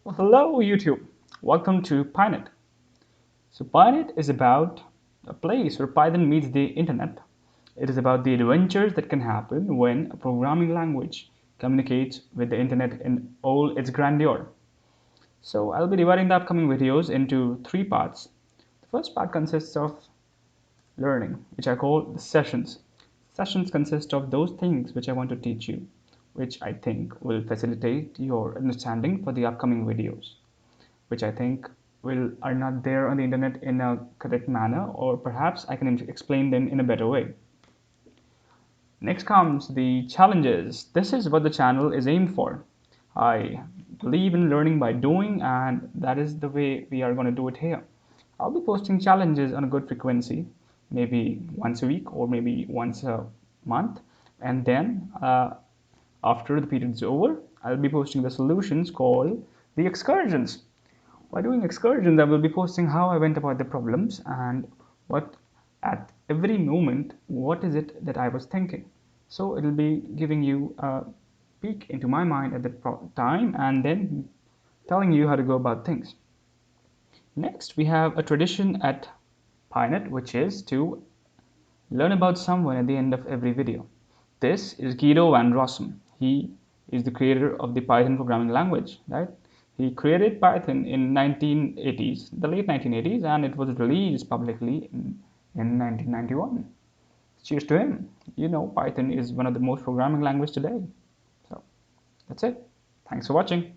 Well, hello YouTube, welcome to PyNet. So PyNet is about a place where Python meets the internet. It is about the adventures that can happen when a programming language communicates with the internet in all its grandeur. So I'll be dividing the upcoming videos into three parts. The first part consists of learning, which I call the sessions. Sessions consist of those things which I want to teach you, which I think will facilitate your understanding for the upcoming videos, which I think will are not there on the internet in a correct manner, or perhaps I can explain them in a better way. Next comes the challenges. This is what the channel is aimed for. I believe in learning by doing, and that is the way we are going to do it here. I'll be posting challenges on a good frequency, maybe once a week or maybe once a month, and then after the period is over, I'll be posting the solutions called the excursions. By doing excursions, I will be posting how I went about the problems and what at every moment, what is it that I was thinking. So it'll be giving you a peek into my mind at that time and then telling you how to go about things. Next, we have a tradition at PyNet, which is to learn about someone at the end of every video. This is Guido van Rossum. He is the creator of the Python programming language, right? He created Python in 1980s, the late 1980s, and it was released publicly in 1991. Cheers to him. You know, Python is one of the most programming languages today. So that's it. Thanks for watching.